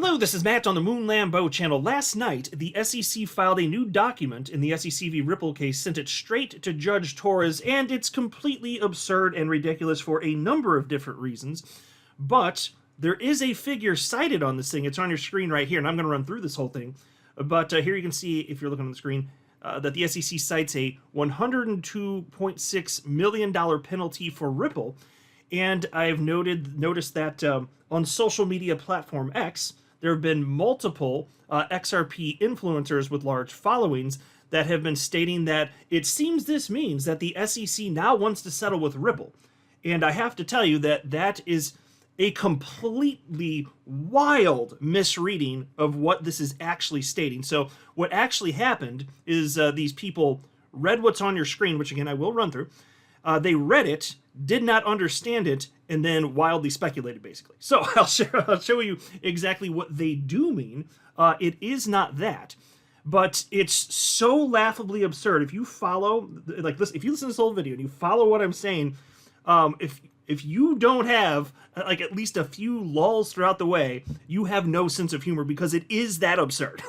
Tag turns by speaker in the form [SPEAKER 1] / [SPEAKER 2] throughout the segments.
[SPEAKER 1] Hello, this is Matt on the Moon Lambeau channel. Last night, the SEC filed a new document in the SEC v. Ripple case, sent it straight to Judge Torres, and it's completely absurd and ridiculous for a number of different reasons. But there is a figure cited on this thing. It's on your screen right here, and I'm going to run through this whole thing. But here you can see, if you're looking on the screen, that the SEC cites a $102.6 million penalty for Ripple. And I've noticed that on social media platform X, there have been multiple XRP influencers with large followings that have been stating that it seems this means that the SEC now wants to settle with Ripple. And I have to tell you that that is a completely wild misreading of what this is actually stating. So what actually happened is these people read what's on your screen, which again I will run through. They read it, did not understand it, and then wildly speculated, basically. So I'll show you exactly what they do mean. It is not that, but it's so laughably absurd. If you follow, if you listen to this whole video and you follow what I'm saying, if you don't have at least a few lulls throughout the way, you have no sense of humor, because it is that absurd.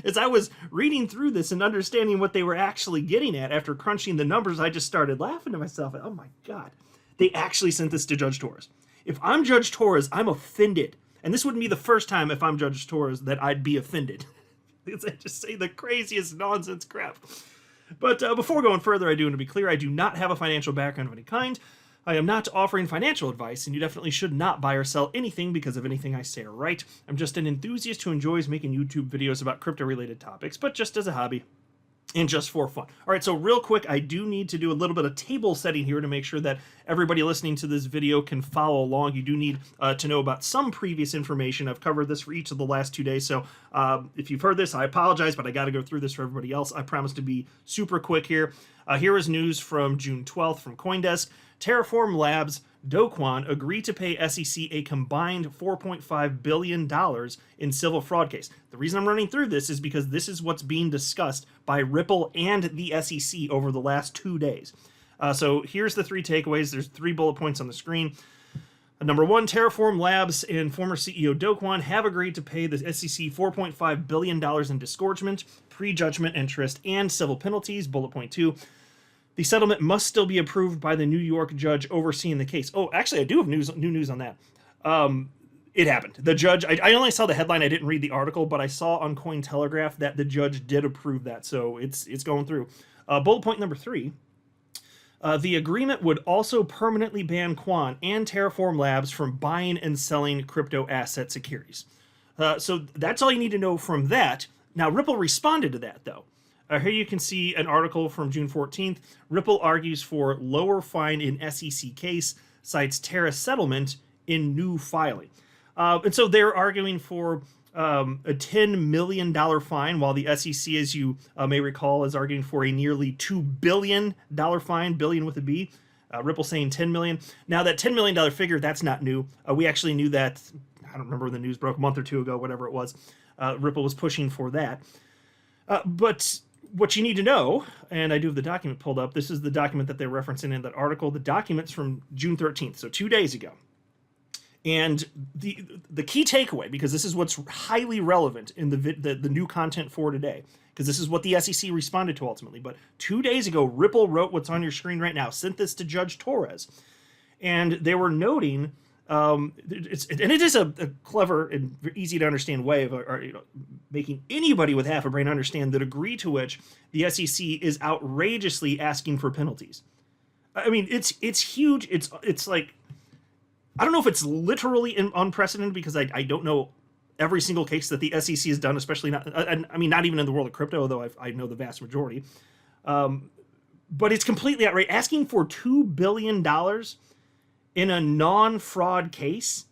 [SPEAKER 1] As I was reading through this and understanding what they were actually getting at after crunching the numbers, I just started laughing to myself. Oh my God, they actually sent this to Judge Torres. If I'm Judge Torres, I'm offended. And this wouldn't be the first time if I'm Judge Torres that I'd be offended. Because I just say the craziest nonsense crap. But before going further, I do want to be clear, I do not have a financial background of any kind. I am not offering financial advice, and you definitely should not buy or sell anything because of anything I say or write. I'm just an enthusiast who enjoys making YouTube videos about crypto-related topics, but just as a hobby and just for fun. All right, so real quick, I do need to do a little bit of table setting here to make sure that everybody listening to this video can follow along. You do need to know about some previous information. I've covered this for each of the last 2 days, so if you've heard this, I apologize, but I got to go through this for everybody else. I promise to be super quick here. Here is news from June 12th from CoinDesk. Terraform Labs, Do Kwon agree to pay SEC a combined $4.5 billion in civil fraud case. The reason I'm running through this is because this is what's being discussed by Ripple and the SEC over the last 2 days. So here's the three takeaways. There's 3 bullet points on the screen. Number 1, Terraform Labs and former CEO Do Kwon have agreed to pay the SEC $4.5 billion in disgorgement, prejudgment interest, and civil penalties. Bullet point 2. The settlement must still be approved by the New York judge overseeing the case. Oh, actually, I do have new news on that. It happened. The judge, I only saw the headline, I didn't read the article, but I saw on Cointelegraph that the judge did approve that, so it's going through. Bullet point number 3. The agreement would also permanently ban Kwon and Terraform Labs from buying and selling crypto asset securities. So that's all you need to know from that. Now, Ripple responded to that, though. Here you can see an article from June 14th. Ripple argues for lower fine in SEC case, cites Terra settlement in new filing. And so they're arguing for a $10 million fine, while the SEC, as you may recall, is arguing for a nearly $2 billion fine, billion with a B. Ripple saying $10 million. Now, that $10 million figure, that's not new. We actually knew that, I don't remember when the news broke, a month or 2 ago, whatever it was. Ripple was pushing for that. But what you need to know, and I do have the document pulled up, this is the document that they're referencing in that article. The document's from June 13th, so 2 days ago. And the key takeaway, because this is what's highly relevant in the new content for today, because this is what the SEC responded to ultimately. But 2 days ago, Ripple wrote what's on your screen right now, sent this to Judge Torres, and they were noting, it is a clever and easy to understand way of making anybody with half a brain understand the degree to which the SEC is outrageously asking for penalties. I mean, it's huge. It's like, I don't know if it's literally unprecedented, because I don't know every single case that the SEC has done, especially not, I mean, not even in the world of crypto, although I know the vast majority. But it's completely outrageous. Asking for $2 billion in a non-fraud case,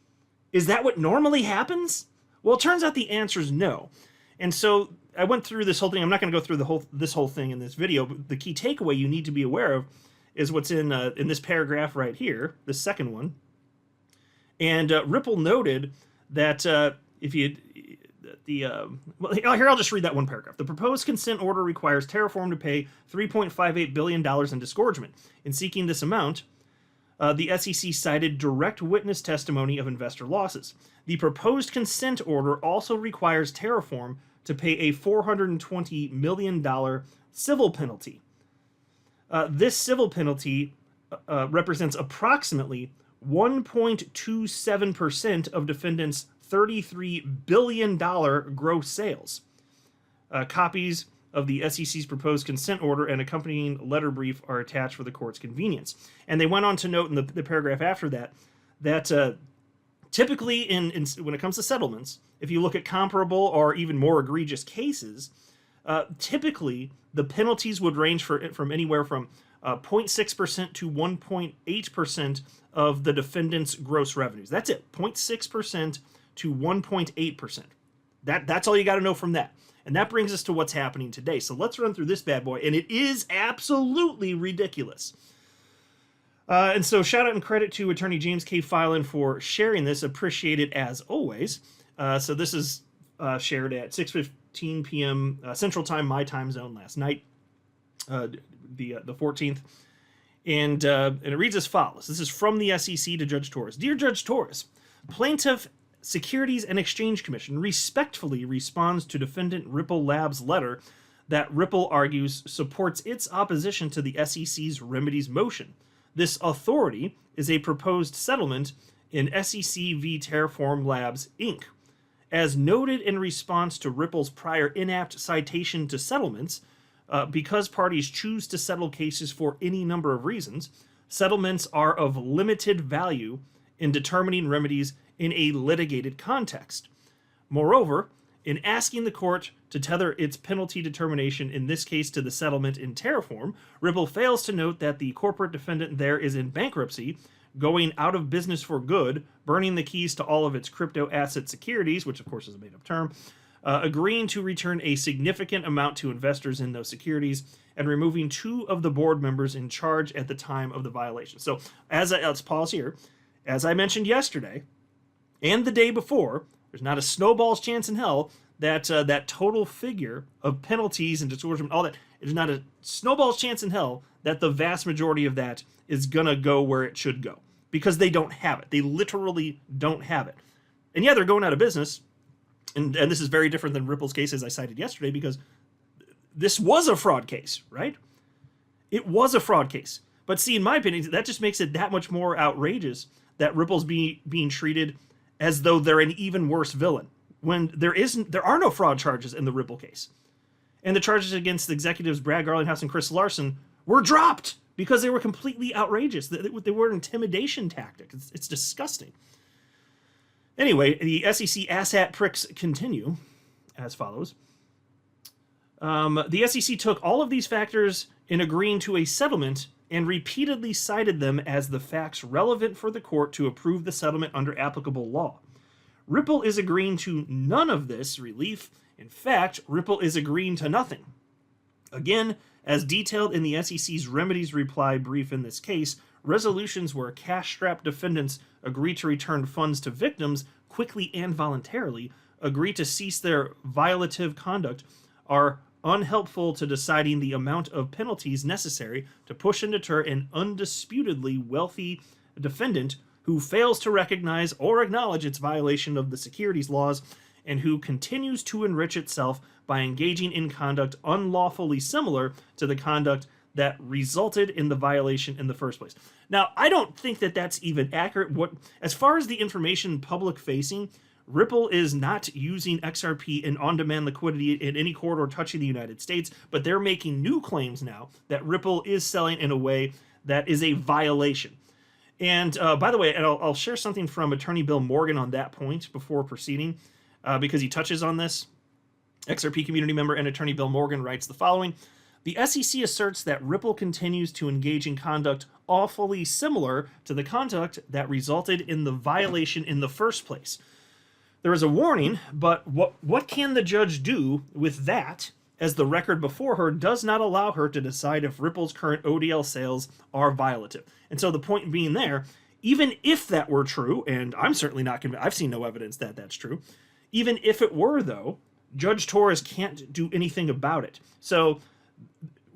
[SPEAKER 1] is that what normally happens? Well, it turns out the answer is no. And so I went through this whole thing. I'm not going to go through this whole thing in this video, but the key takeaway you need to be aware of is what's in this paragraph right here, the second one. And Ripple noted that well, here, I'll just read that one paragraph. The proposed consent order requires Terraform to pay $3.58 billion in disgorgement. In seeking this amount, The SEC cited direct witness testimony of investor losses. The proposed consent order also requires Terraform to pay a $420 million civil penalty. This civil penalty represents approximately 1.27% of defendants' $33 billion gross sales. Copies of the SEC's proposed consent order and accompanying letter brief are attached for the court's convenience. And they went on to note in the paragraph after that typically when it comes to settlements, if you look at comparable or even more egregious cases, typically the penalties would range from anywhere from 0.6% to 1.8% of the defendant's gross revenues. That's it, 0.6% to 1.8%. That's all you got to know from that. And that brings us to what's happening today. So let's run through this bad boy, and it is absolutely ridiculous. And so shout out and credit to Attorney James K. Filan for sharing this. Appreciate it as always. So this is shared at 6:15 p.m. Central Time, my time zone last night, the 14th. And it reads as follows. This is from the SEC to Judge Torres. Dear Judge Torres, Plaintiff Securities and Exchange Commission respectfully responds to defendant Ripple Labs' letter that Ripple argues supports its opposition to the SEC's remedies motion. This authority is a proposed settlement in SEC v. Terraform Labs, Inc. As noted in response to Ripple's prior inapt citation to settlements, because parties choose to settle cases for any number of reasons, settlements are of limited value in determining remedies in a litigated context. Moreover, in asking the court to tether its penalty determination in this case to the settlement in Terraform, Ripple fails to note that the corporate defendant there is in bankruptcy, going out of business for good, burning the keys to all of its crypto asset securities, which of course is a made-up term, agreeing to return a significant amount to investors in those securities, and removing 2 of the board members in charge at the time of the violation. So, let's pause here. As I mentioned yesterday, and the day before, there's not a snowball's chance in hell that that total figure of penalties and disgorgement, all that, there's not a snowball's chance in hell that the vast majority of that is going to go where it should go. Because they don't have it. They literally don't have it. And yeah, they're going out of business. And this is very different than Ripple's case, as I cited yesterday, because this was a fraud case, right? It was a fraud case. But see, in my opinion, that just makes it that much more outrageous that Ripple's being treated as though they're an even worse villain, when there are no fraud charges in the Ripple case. And the charges against the executives Brad Garlinghouse and Chris Larson were dropped because they were completely outrageous. They were an intimidation tactic. It's disgusting. Anyway, the SEC asshat pricks continue as follows. The SEC took all of these factors in agreeing to a settlement and repeatedly cited them as the facts relevant for the court to approve the settlement under applicable law. Ripple is agreeing to none of this relief. In fact, Ripple is agreeing to nothing. Again, as detailed in the SEC's remedies reply brief in this case, resolutions where cash-strapped defendants agree to return funds to victims quickly and voluntarily, agree to cease their violative conduct, are unhelpful to deciding the amount of penalties necessary to push and deter an undisputedly wealthy defendant who fails to recognize or acknowledge its violation of the securities laws and who continues to enrich itself by engaging in conduct unlawfully similar to the conduct that resulted in the violation in the first place. Now, I don't think that that's even accurate. As far as the information public-facing, Ripple is not using XRP in on-demand liquidity in any corridor touching the United States, but they're making new claims now that Ripple is selling in a way that is a violation. And by the way, and I'll share something from Attorney Bill Morgan on that point before proceeding, because he touches on this. XRP community member and Attorney Bill Morgan writes the following. The SEC asserts that Ripple continues to engage in conduct awfully similar to the conduct that resulted in the violation in the first place. There is a warning, but what can the judge do with that, as the record before her does not allow her to decide if Ripple's current ODL sales are violative? And so the point being there, even if that were true, and I'm certainly not convinced, I've seen no evidence that that's true, even if it were, though, Judge Torres can't do anything about it. So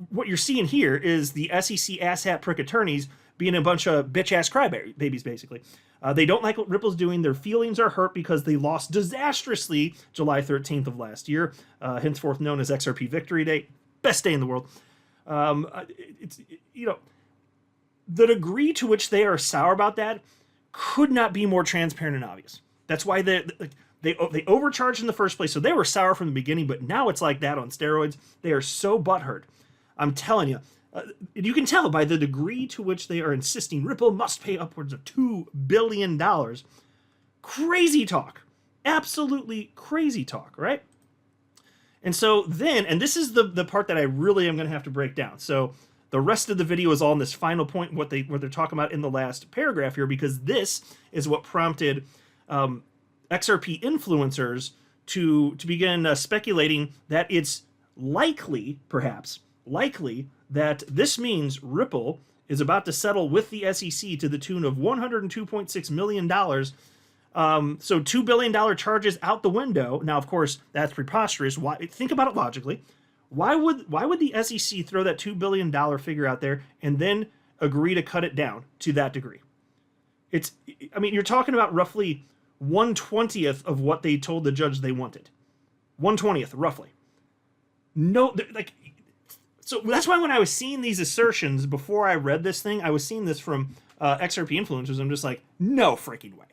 [SPEAKER 1] what you're seeing here is the SEC asshat prick attorneys being a bunch of bitch-ass crybabies, basically. They don't like what Ripple's doing. Their feelings are hurt because they lost disastrously July 13th of last year, henceforth known as XRP Victory Day. Best day in the world. The degree to which they are sour about that could not be more transparent and obvious. That's why they overcharged in the first place, so they were sour from the beginning, but now it's like that on steroids. They are so butthurt. I'm telling you. You can tell by the degree to which they are insisting Ripple must pay upwards of $2 billion. Crazy talk. Absolutely crazy talk, right? And so then, and this is the part that I really am going to have to break down. So the rest of the video is all in this final point, what they're talking about in the last paragraph here, because this is what prompted XRP influencers to begin speculating that it's likely, perhaps, that this means Ripple is about to settle with the SEC to the tune of $102.6 million. So $2 billion charges out the window. Now, of course, that's preposterous. Why? Think about it logically. Why would the SEC throw that $2 billion figure out there and then agree to cut it down to that degree? You're talking about roughly 1/20th of what they told the judge they wanted. 1/20th, roughly. No, so that's why when I was seeing these assertions before I read this thing, I was seeing this from XRP influencers. I'm just like, no freaking way.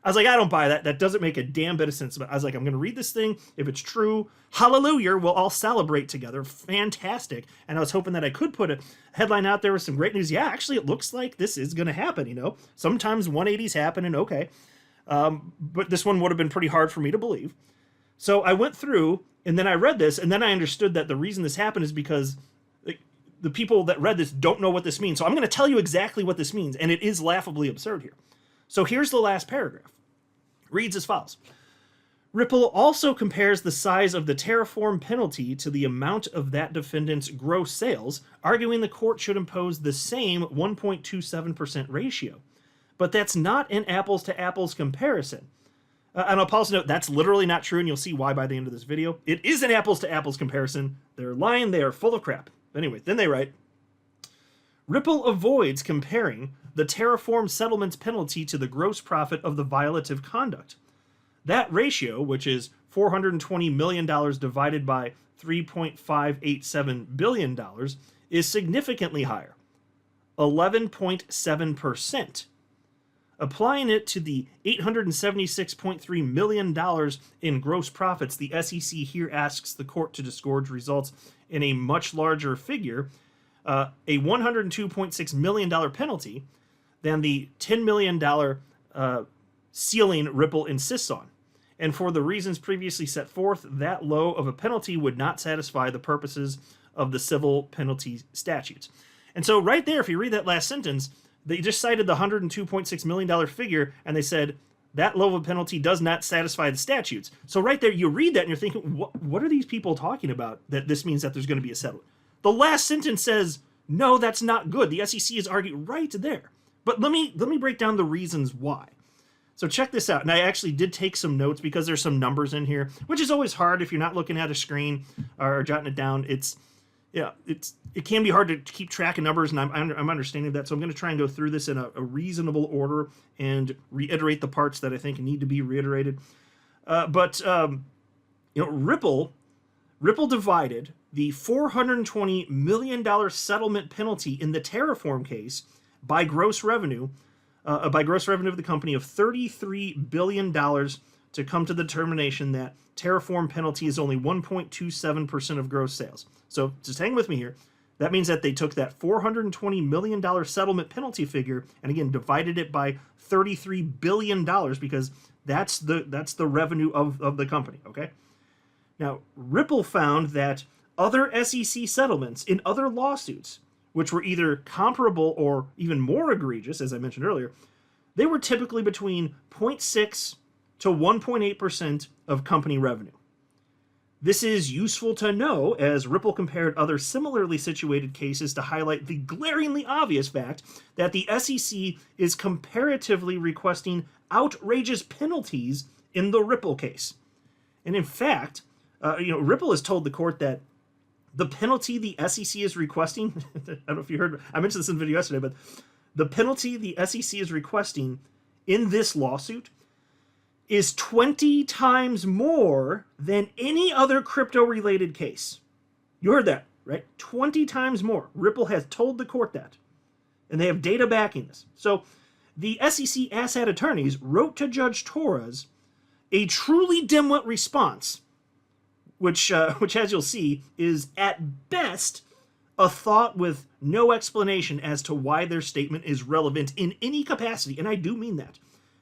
[SPEAKER 1] I was like, I don't buy that. That doesn't make a damn bit of sense. But I was like, I'm going to read this thing. If it's true, hallelujah, we'll all celebrate together. Fantastic. And I was hoping that I could put a headline out there with some great news. Yeah, actually, it looks like this is going to happen, Sometimes 180s happen, and okay. But this one would have been pretty hard for me to believe. So I went through, and then I read this, and then I understood that the reason this happened is because the people that read this don't know what this means. So I'm going to tell you exactly what this means, and it is laughably absurd here. So here's the last paragraph. Reads as follows. Ripple also compares the size of the Terraform penalty to the amount of that defendant's gross sales, arguing the court should impose the same 1.27% ratio. But that's not an apples-to-apples comparison. And I'll pause to note, that's literally not true, and you'll see why by the end of this video. It is an apples-to-apples comparison. They're lying. They are full of crap. Anyway, then they write, Ripple avoids comparing the Terraform settlement's penalty to the gross profit of the violative conduct. That ratio, which is $420 million divided by $3.587 billion, is significantly higher, 11.7%. Applying it to the $876.3 million in gross profits, the SEC here asks the court to disgorge results in a much larger figure, a $102.6 million penalty, than the $10 million ceiling Ripple insists on. And for the reasons previously set forth, that low of a penalty would not satisfy the purposes of the civil penalty statutes. And so right there, if you read that last sentence, they just cited the $102.6 million figure, and they said that low of a penalty does not satisfy the statutes. So right there, you read that, and you're thinking, what are these people talking about that this means that there's going to be a settlement? The last sentence says, no, that's not good. The SEC is arguing right there. But let me break down the reasons why. So check this out. And I actually did take some notes because there's some numbers in here, which is always hard if you're not looking at a screen or jotting it down. It can be hard to keep track of numbers, and I'm understanding that. So I'm going to try and go through this in a reasonable order and reiterate the parts that I think need to be reiterated. Ripple divided the $420 million settlement penalty in the Terraform case by gross revenue of the company of $33 billion to come to the determination that Terraform penalty is only 1.27% of gross sales. So just hang with me here. That means that they took that $420 million settlement penalty figure and again divided it by $33 billion because that's the revenue of the company. Okay. Now Ripple found that other SEC settlements in other lawsuits, which were either comparable or even more egregious, as I mentioned earlier, they were typically between 0.6 to 1.8% of company revenue. This is useful to know as Ripple compared other similarly situated cases to highlight the glaringly obvious fact that the SEC is comparatively requesting outrageous penalties in the Ripple case. And in fact, Ripple has told the court that the penalty the SEC is requesting, I don't know if you heard, I mentioned this in the video yesterday, but the penalty the SEC is requesting in this lawsuit is 20 times more than any other crypto-related case. You heard that, right? 20 times more. Ripple has told the court that. And they have data backing this. So the SEC asset attorneys wrote to Judge Torres a truly dimwit response, which as you'll see, is at best a thought with no explanation as to why their statement is relevant in any capacity. And I do mean that.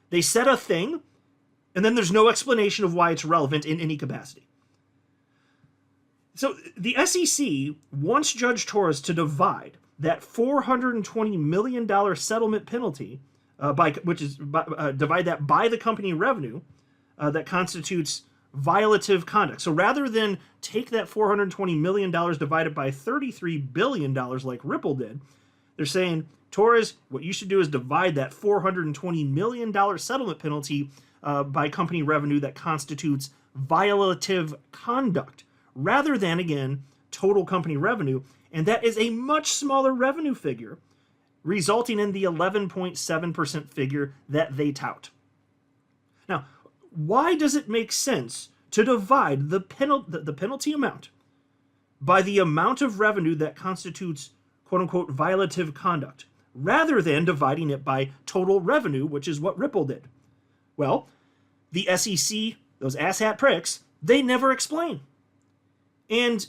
[SPEAKER 1] They said a thing, and then there's no explanation of why it's relevant in any capacity. So the SEC wants Judge Torres to divide that $420 million settlement penalty, divide that by the company revenue that constitutes violative conduct. So rather than take that $420 million divided by $33 billion like Ripple did, they're saying, Torres, what you should do is divide that $420 million settlement penalty by company revenue that constitutes violative conduct, rather than, again, total company revenue. And that is a much smaller revenue figure, resulting in the 11.7% figure that they tout. Now, why does it make sense to divide the penalty amount by the amount of revenue that constitutes quote-unquote violative conduct, rather than dividing it by total revenue, which is what Ripple did? Well, the SEC, those asshat pricks, they never explain. And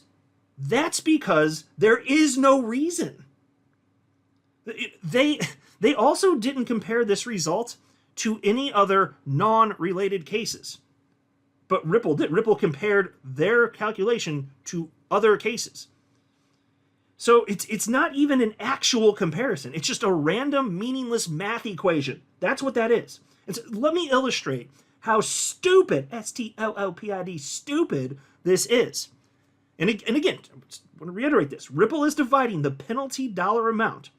[SPEAKER 1] that's because there is no reason. They also didn't compare this result to any other non-related cases. But Ripple did. Ripple compared their calculation to other cases. So it's not even an actual comparison. It's just a random, meaningless math equation. That's what that is. And so let me illustrate how stupid, S-T-O-O-P-I-D, stupid this is. And again, I want to reiterate this. Ripple is dividing the penalty dollar amount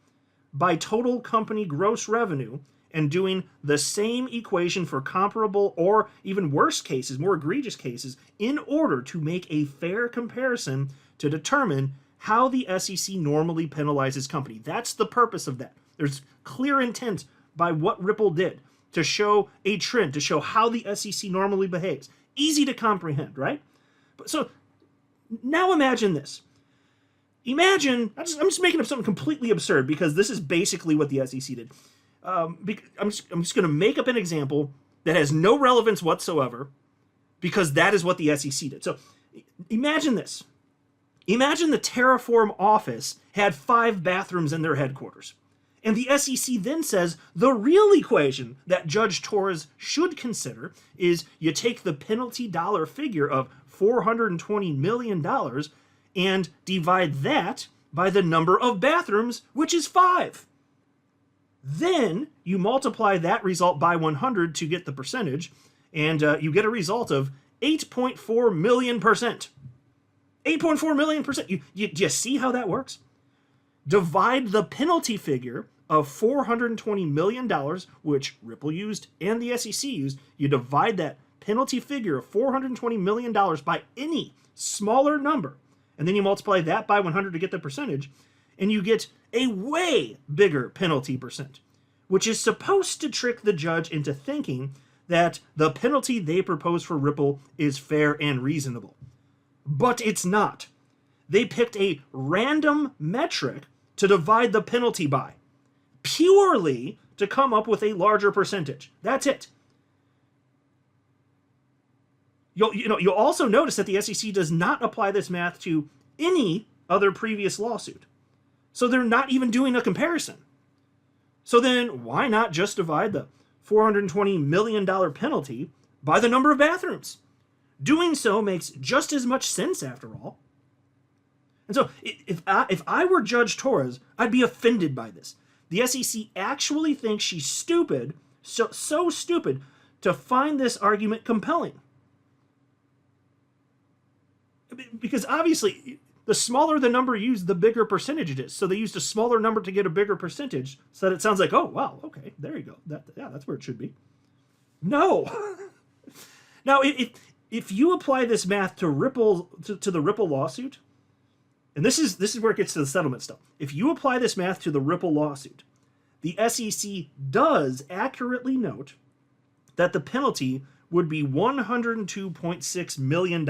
[SPEAKER 1] by total company gross revenue and doing the same equation for comparable or even worse cases, more egregious cases, in order to make a fair comparison to determine how the SEC normally penalizes company. That's the purpose of that. There's clear intent by what Ripple did to show a trend, to show how the SEC normally behaves. Easy to comprehend, right? So now imagine this. Imagine, I'm just making up something completely absurd because this is basically what the SEC did. I'm just going to make up an example that has no relevance whatsoever because that is what the SEC did. So imagine this. Imagine the Terraform office had 5 bathrooms in their headquarters. And the SEC then says the real equation that Judge Torres should consider is you take the penalty dollar figure of $420 million and divide that by the number of bathrooms, which is 5. Then you multiply that result by 100 to get the percentage, and you get a result of 8.4 million percent. 8.4 million percent. Do you see how that works? Divide the penalty figure of $420 million, which Ripple used and the SEC used. You divide that penalty figure of $420 million by any smaller number, and then you multiply that by 100 to get the percentage, and you get a way bigger penalty percent, which is supposed to trick the judge into thinking that the penalty they propose for Ripple is fair and reasonable. But it's not. They picked a random metric to divide the penalty by, purely to come up with a larger percentage. That's it. You'll also notice that the SEC does not apply this math to any other previous lawsuit. So they're not even doing a comparison. So then why not just divide the $420 million penalty by the number of bathrooms? Doing so makes just as much sense after all. And so if I were Judge Torres, I'd be offended by this. The SEC actually thinks she's stupid, so stupid, to find this argument compelling. Because obviously, the smaller the number used, the bigger percentage it is. So they used a smaller number to get a bigger percentage, so that it sounds like, oh, wow, okay, there you go. That's where it should be. No. Now, if you apply this math to Ripple to the Ripple lawsuit, and this is where it gets to the settlement stuff. If you apply this math to the Ripple lawsuit, the SEC does accurately note that the penalty would be $102.6 million.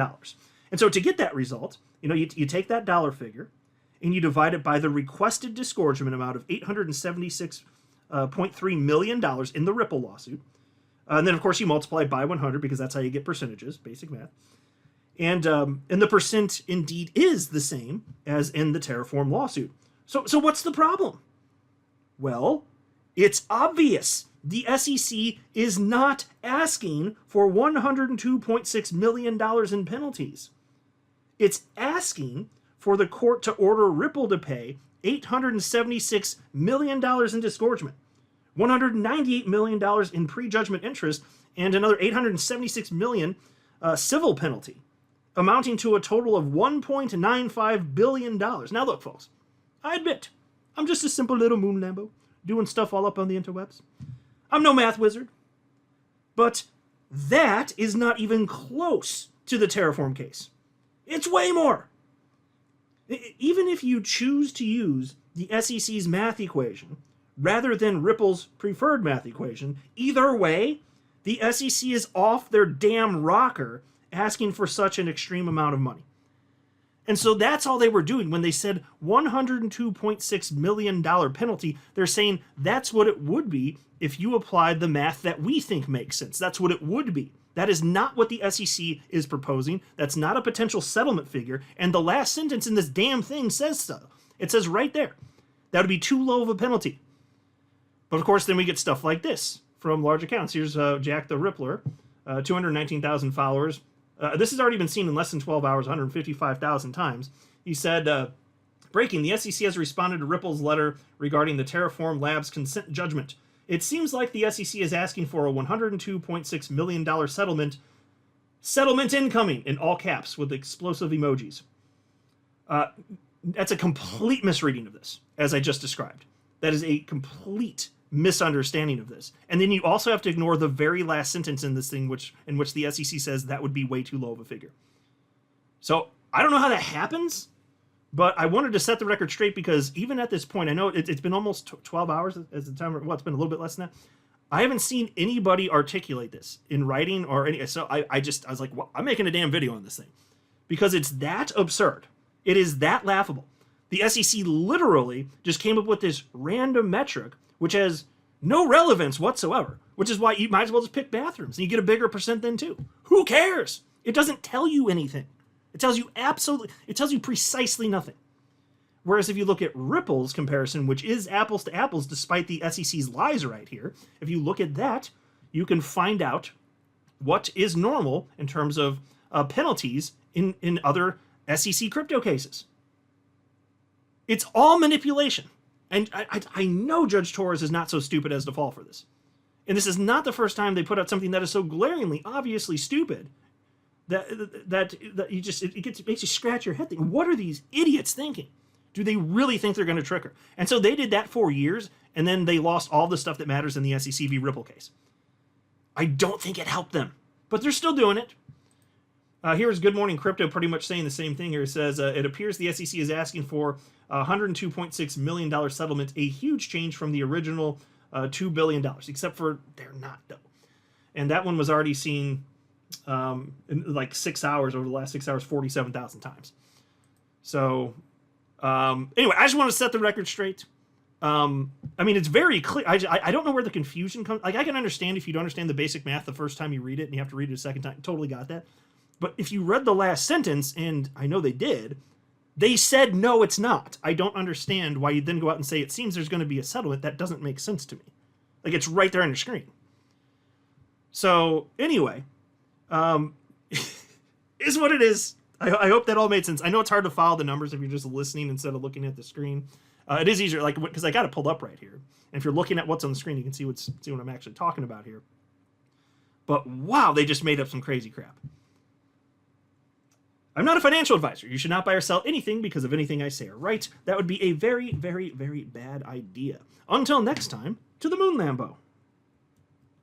[SPEAKER 1] And so to get that result, you take that dollar figure and you divide it by the requested disgorgement amount of $876.3 million in the Ripple lawsuit. And then, of course, you multiply it by 100 because that's how you get percentages, basic math. And the percent indeed is the same as in the Terraform lawsuit. So what's the problem? Well, it's obvious. The SEC is not asking for $102.6 million in penalties. It's asking for the court to order Ripple to pay $876 million in disgorgement, $198 million in prejudgment interest, and another $876 million civil penalty, amounting to a total of $1.95 billion. Now look, folks, I admit, I'm just a simple little moon Lambo doing stuff all up on the interwebs. I'm no math wizard. But that is not even close to the Terraform case. It's way more. Even if you choose to use the SEC's math equation rather than Ripple's preferred math equation, either way, the SEC is off their damn rocker asking for such an extreme amount of money. And so that's all they were doing when they said $102.6 million penalty. They're saying that's what it would be if you applied the math that we think makes sense. That's what it would be. That is not what the SEC is proposing. That's not a potential settlement figure. And the last sentence in this damn thing says so. It says right there. That would be too low of a penalty. But of course, then we get stuff like this from large accounts. Here's Jack the Rippler, 219,000 followers. This has already been seen in less than 12 hours, 155,000 times. He said, breaking, the SEC has responded to Ripple's letter regarding the Terraform Labs consent judgment. It seems like the SEC is asking for a $102.6 million settlement. Settlement incoming, in all caps, with explosive emojis. That's a complete misreading of this, as I just described. That is a complete misunderstanding of this. And then you also have to ignore the very last sentence in this thing, in which the SEC says that would be way too low of a figure. So I don't know how that happens, but I wanted to set the record straight because even at this point, I know it's been almost 12 hours as the time. Well, it's been a little bit less than that. I haven't seen anybody articulate this in writing or any. So I was like, well, I'm making a damn video on this thing because it's that absurd. It is that laughable. The SEC literally just came up with this random metric which has no relevance whatsoever, which is why you might as well just pick bathrooms and you get a bigger percent then too. Who cares? It doesn't tell you anything. It tells you precisely nothing. Whereas if you look at Ripple's comparison, which is apples to apples despite the SEC's lies right here, if you look at that, you can find out what is normal in terms of penalties in other SEC crypto cases. It's all manipulation. And I know Judge Torres is not so stupid as to fall for this. And this is not the first time they put out something that is so glaringly, obviously stupid that you just it makes you scratch your head thinking, what are these idiots thinking? Do they really think they're going to trick her? And so they did that for years, and then they lost all the stuff that matters in the SEC v. Ripple case. I don't think it helped them, but they're still doing it. Here's Good Morning Crypto pretty much saying the same thing here. It says, it appears the SEC is asking for a $102.6 million settlement, a huge change from the original $2 billion, except for they're not, though. And that one was already seen in like 6 hours, over the last 6 hours, 47,000 times. So, anyway, I just want to set the record straight. I mean, it's very clear. I don't know where the confusion comes. Like, I can understand if you don't understand the basic math the first time you read it and you have to read it a second time. Totally got that. But if you read the last sentence, and I know they did, they said, no, it's not. I don't understand why you then go out and say, it seems there's going to be a settlement. That doesn't make sense to me. Like, it's right there on your screen. So, anyway, is what it is. I hope that all made sense. I know it's hard to follow the numbers if you're just listening instead of looking at the screen. It is easier, like, because I got it pulled up right here. And if you're looking at what's on the screen, you can see what I'm actually talking about here. But wow, they just made up some crazy crap. I'm not a financial advisor. You should not buy or sell anything because of anything I say or write. That would be a very, very, very bad idea. Until next time, to the Moon Lambo.